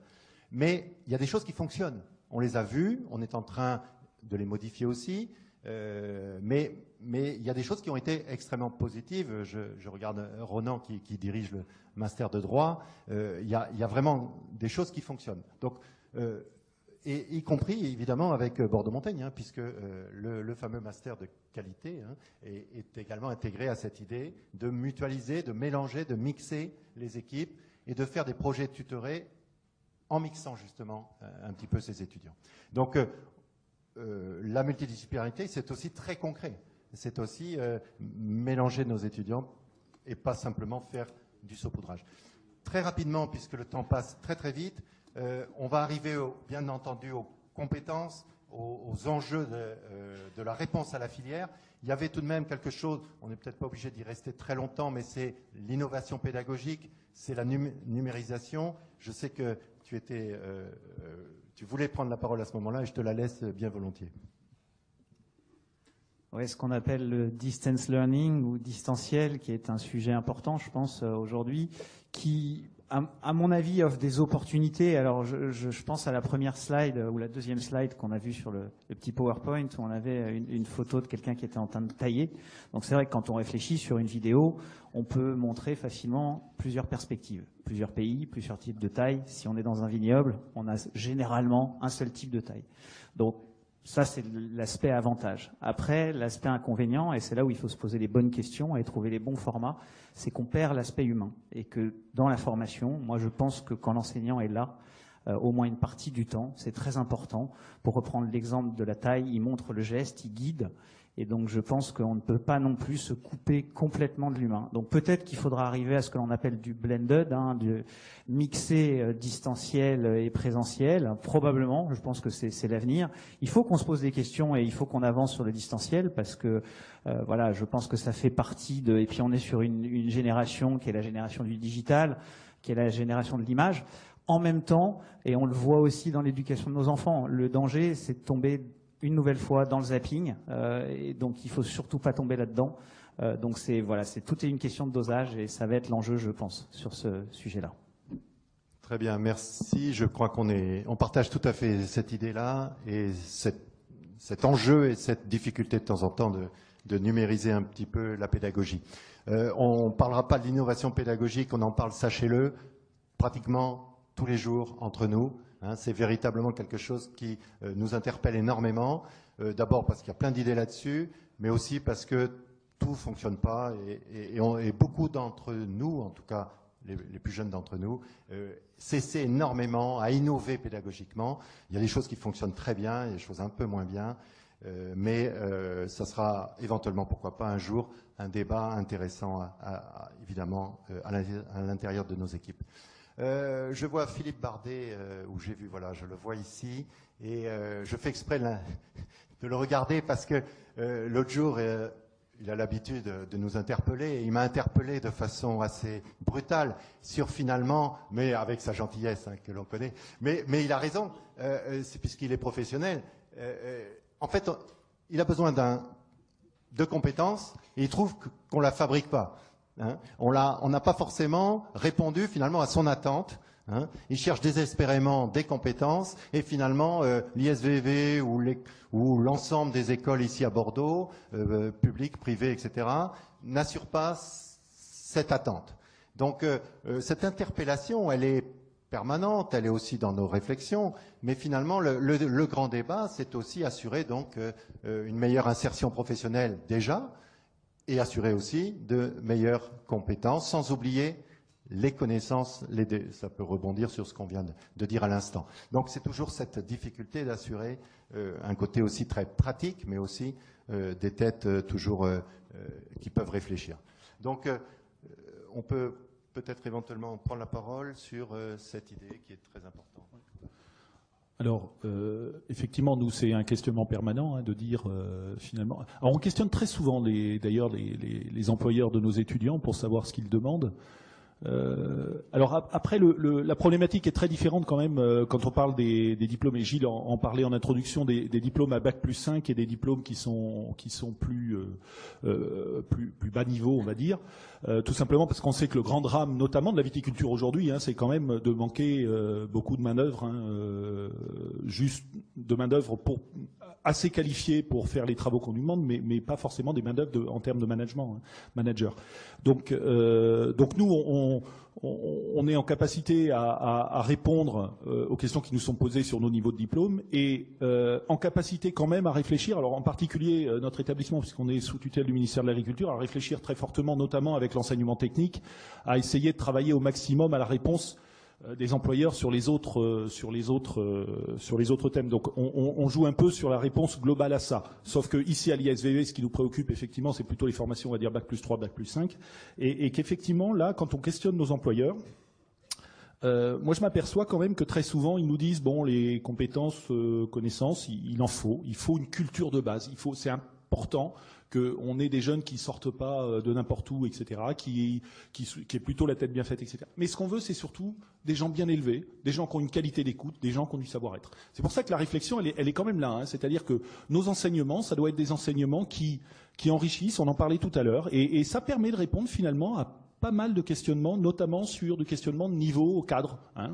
Mais il y a des choses qui fonctionnent. On les a vues, on est en train de les modifier aussi, mais il y a des choses qui ont été extrêmement positives. Je regarde Ronan qui dirige le master de droit. Il y a vraiment des choses qui fonctionnent. Donc, et y compris évidemment avec Bordeaux-Montaigne, puisque le fameux master de qualité est également intégré à cette idée de mutualiser, de mélanger, de mixer les équipes et de faire des projets tutorés en mixant justement un petit peu ces étudiants. Donc la multidisciplinarité, c'est aussi très concret. C'est aussi mélanger nos étudiants et pas simplement faire du saupoudrage. Très rapidement, puisque le temps passe très très vite, on va arriver bien entendu aux compétences, aux enjeux de la réponse à la filière, il y avait tout de même quelque chose, on n'est peut-être pas obligé d'y rester très longtemps, mais c'est l'innovation pédagogique, c'est la numérisation. Je sais que tu voulais prendre la parole à ce moment-là et je te la laisse bien volontiers. Oui, ce qu'on appelle le distance learning ou distanciel, qui est un sujet important, je pense, aujourd'hui, qui, à mon avis, offre des opportunités. Alors, je pense à la première slide ou la deuxième slide qu'on a vue sur le petit PowerPoint où on avait une photo de quelqu'un qui était en train de tailler. Donc, c'est vrai que quand on réfléchit sur une vidéo, on peut montrer facilement plusieurs perspectives, plusieurs pays, plusieurs types de taille. Si on est dans un vignoble, on a généralement un seul type de taille. Donc, ça, c'est l'aspect avantage. Après, l'aspect inconvénient, et c'est là où il faut se poser les bonnes questions et trouver les bons formats, c'est qu'on perd l'aspect humain. Et que dans la formation, moi je pense que quand l'enseignant est là, au moins une partie du temps, c'est très important. Pour reprendre l'exemple de la taille, il montre le geste, il guide. Et donc je pense qu'on ne peut pas non plus se couper complètement de l'humain. Donc peut-être qu'il faudra arriver à ce que l'on appelle du blended, du mixé distanciel et présentiel. Probablement, je pense que c'est l'avenir. Il faut qu'on se pose des questions et il faut qu'on avance sur le distanciel parce que voilà, je pense que ça fait partie de. Et puis on est sur une génération qui est la génération du digital, qui est la génération de l'image. En même temps, et on le voit aussi dans l'éducation de nos enfants, le danger, c'est de tomber une nouvelle fois dans le zapping, et donc il faut surtout pas tomber là-dedans. Donc tout est une question de dosage et ça va être l'enjeu, je pense, sur ce sujet-là. Très bien, merci. Je crois on partage tout à fait cette idée-là et cet enjeu et cette difficulté de temps en temps de numériser un petit peu la pédagogie. On ne parlera pas de l'innovation pédagogique, on en parle, sachez-le, pratiquement tous les jours entre nous. C'est véritablement quelque chose qui nous interpelle énormément. D'abord parce qu'il y a plein d'idées là-dessus, mais aussi parce que tout ne fonctionne pas et beaucoup d'entre nous, en tout cas les plus jeunes d'entre nous, s'essaient énormément à innover pédagogiquement. Il y a des choses qui fonctionnent très bien, il y a des choses un peu moins bien, mais ça sera éventuellement, pourquoi pas, un jour, un débat intéressant, évidemment, à l'intérieur de nos équipes. Je vois Philippe Bardet, où j'ai vu, voilà, je le vois ici, et je fais exprès de le regarder parce que l'autre jour, il a l'habitude de nous interpeller, et il m'a interpellé de façon assez brutale sur finalement, mais avec sa gentillesse que l'on connaît, mais il a raison, c'est puisqu'il est professionnel. En fait, il a besoin de compétences et il trouve qu'on ne la fabrique pas. On n'a pas forcément répondu finalement à son attente. Il cherche désespérément des compétences et finalement l'ISVV ou l'ensemble des écoles ici à Bordeaux, publiques, privées, etc., n'assurent pas cette attente. Donc cette interpellation, elle est permanente, elle est aussi dans nos réflexions, mais finalement le grand débat, c'est aussi assurer donc une meilleure insertion professionnelle déjà, et assurer aussi de meilleures compétences, sans oublier les connaissances, ça peut rebondir sur ce qu'on vient de dire à l'instant. Donc c'est toujours cette difficulté d'assurer un côté aussi très pratique, mais aussi des têtes toujours qui peuvent réfléchir. Donc on peut peut-être éventuellement prendre la parole sur cette idée qui est très importante. Alors, effectivement, nous, c'est un questionnement permanent de dire, finalement... Alors, on questionne très souvent, d'ailleurs, les employeurs de nos étudiants pour savoir ce qu'ils demandent. Alors, après, la problématique est très différente quand même quand on parle des diplômes, et Gilles en parlait en introduction, des diplômes à Bac+5 et des diplômes qui sont plus bas niveau, on va dire. Tout simplement parce qu'on sait que le grand drame, notamment de la viticulture aujourd'hui, c'est quand même de manquer beaucoup de main-d'œuvre, juste de main-d'œuvre assez qualifiée pour faire les travaux qu'on nous demande, mais pas forcément des main-d'œuvre en termes de management, manager. Donc nous, on est en capacité à répondre aux questions qui nous sont posées sur nos niveaux de diplôme et en capacité quand même à réfléchir, alors en particulier notre établissement, puisqu'on est sous tutelle du ministère de l'Agriculture, à réfléchir très fortement, notamment avec l'enseignement technique, à essayer de travailler au maximum à la réponse des employeurs sur les autres thèmes. Donc on joue un peu sur la réponse globale à ça. Sauf que ici à l'ISVV, ce qui nous préoccupe effectivement, c'est plutôt les formations, on va dire Bac+3, Bac+5, et qu'effectivement là, quand on questionne nos employeurs, Moi, je m'aperçois quand même que très souvent, ils nous disent bon, les compétences, connaissances, il en faut. Il faut une culture de base. C'est important qu'on ait des jeunes qui sortent pas de n'importe où, etc., qui est plutôt la tête bien faite, etc. Mais ce qu'on veut, c'est surtout des gens bien élevés, des gens qui ont une qualité d'écoute, des gens qui ont du savoir-être. C'est pour ça que la réflexion, elle est quand même là. Hein. C'est-à-dire que nos enseignements, ça doit être des enseignements qui enrichissent. On en parlait tout à l'heure, et ça permet de répondre finalement à pas mal de questionnements, notamment sur du questionnement de niveau au cadre, hein,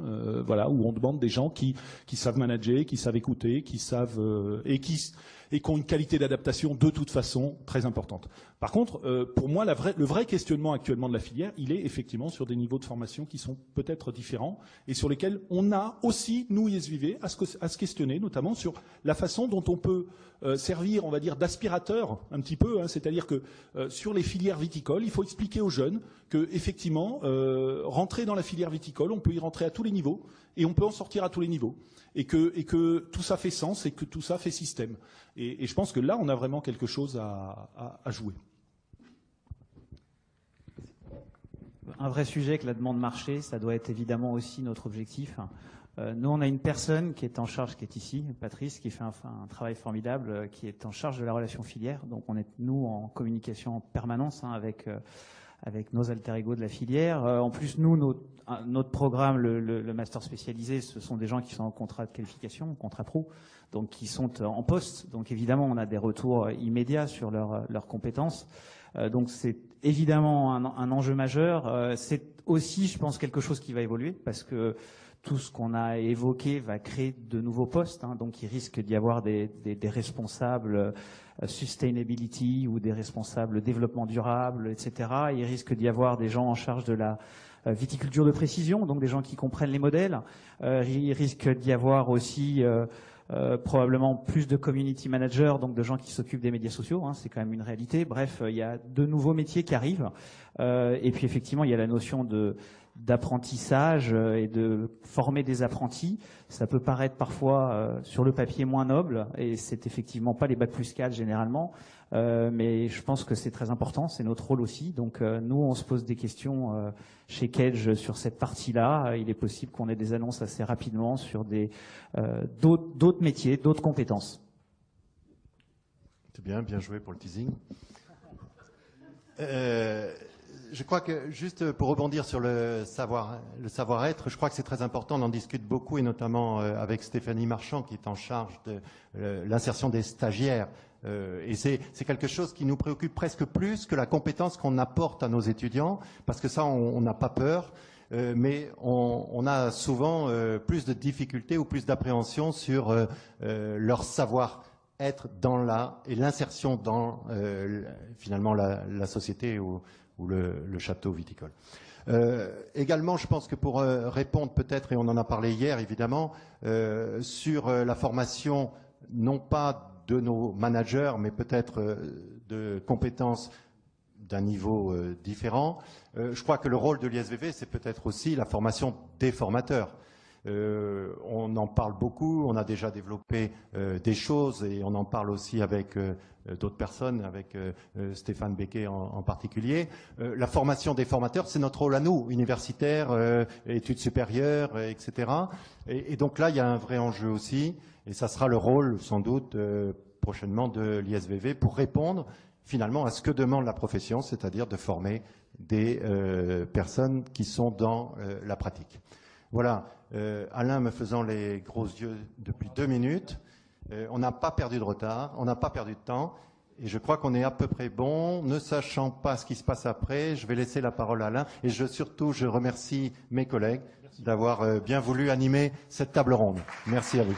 voilà, où on demande des gens qui savent manager, qui savent écouter, qui savent et qui ont une qualité d'adaptation de toute façon très importante. Par contre, pour moi, le vrai questionnement actuellement de la filière, il est effectivement sur des niveaux de formation qui sont peut-être différents et sur lesquels on a aussi, nous, ISVV, à se questionner, notamment sur la façon dont on peut servir, on va dire, d'aspirateur un petit peu, hein, c'est-à-dire que sur les filières viticoles, il faut expliquer aux jeunes que effectivement, rentrer dans la filière viticole, on peut y rentrer à tous les niveaux et on peut en sortir à tous les niveaux. Et que tout ça fait sens et que tout ça fait système. Et je pense que là, on a vraiment quelque chose à jouer. Un vrai sujet que la demande marché, ça doit être évidemment aussi notre objectif. Nous, on a une personne qui est en charge, qui est ici, Patrice, qui fait un travail formidable, qui est en charge de la relation filière. Donc on est, nous, en communication en permanence avec nos alter ego de la filière. En plus, nous, notre programme, le master spécialisé, ce sont des gens qui sont en contrat de qualification, contrat pro, donc qui sont en poste. Donc évidemment, on a des retours immédiats sur leurs compétences. Donc c'est évidemment un enjeu majeur. C'est aussi, je pense, quelque chose qui va évoluer parce que tout ce qu'on a évoqué va créer de nouveaux postes. Hein, donc il risque d'y avoir des responsables sustainability ou des responsables développement durable, etc. Il risque d'y avoir des gens en charge de la viticulture de précision, donc des gens qui comprennent les modèles. Il risque d'y avoir aussi probablement plus de community managers, donc de gens qui s'occupent des médias sociaux, hein, c'est quand même une réalité. Bref, il y a de nouveaux métiers qui arrivent. Et puis effectivement, il y a la notion d'apprentissage et de former des apprentis. Ça peut paraître parfois sur le papier moins noble, et c'est effectivement pas les bac+4 généralement, mais je pense que c'est très important, c'est notre rôle aussi. Donc nous, on se pose des questions chez Kedge sur cette partie-là. Il est possible qu'on ait des annonces assez rapidement sur d'autres métiers, d'autres compétences. C'est bien joué pour le teasing. Je crois que, juste pour rebondir sur le savoir-être, je crois que c'est très important, on en discute beaucoup, et notamment avec Stéphanie Marchand, qui est en charge de l'insertion des stagiaires. Et c'est quelque chose qui nous préoccupe presque plus que la compétence qu'on apporte à nos étudiants, parce que ça, on n'a pas peur, mais on a souvent plus de difficultés ou plus d'appréhension sur leur savoir-être et l'insertion dans finalement la société ou le château viticole. Également, je pense que pour répondre peut-être, et on en a parlé hier évidemment, sur la formation, non pas de nos managers, mais peut-être de compétences d'un niveau différent, je crois que le rôle de l'ISVV, c'est peut-être aussi la formation des formateurs. On en parle beaucoup, on a déjà développé des choses et on en parle aussi avec d'autres personnes, avec Stéphane Becquet en particulier. La formation des formateurs, c'est notre rôle à nous, universitaires, études supérieures, etc. Et donc là, il y a un vrai enjeu aussi, et ça sera le rôle sans doute prochainement de l'ISVV pour répondre finalement à ce que demande la profession, c'est-à-dire de former des personnes qui sont dans la pratique. Voilà, Alain me faisant les gros yeux depuis 2 minutes. On n'a pas perdu de retard, on n'a pas perdu de temps. Et je crois qu'on est à peu près bon, ne sachant pas ce qui se passe après. Je vais laisser la parole à Alain. Et surtout, je remercie mes collègues d'avoir bien voulu animer cette table ronde. Merci à vous.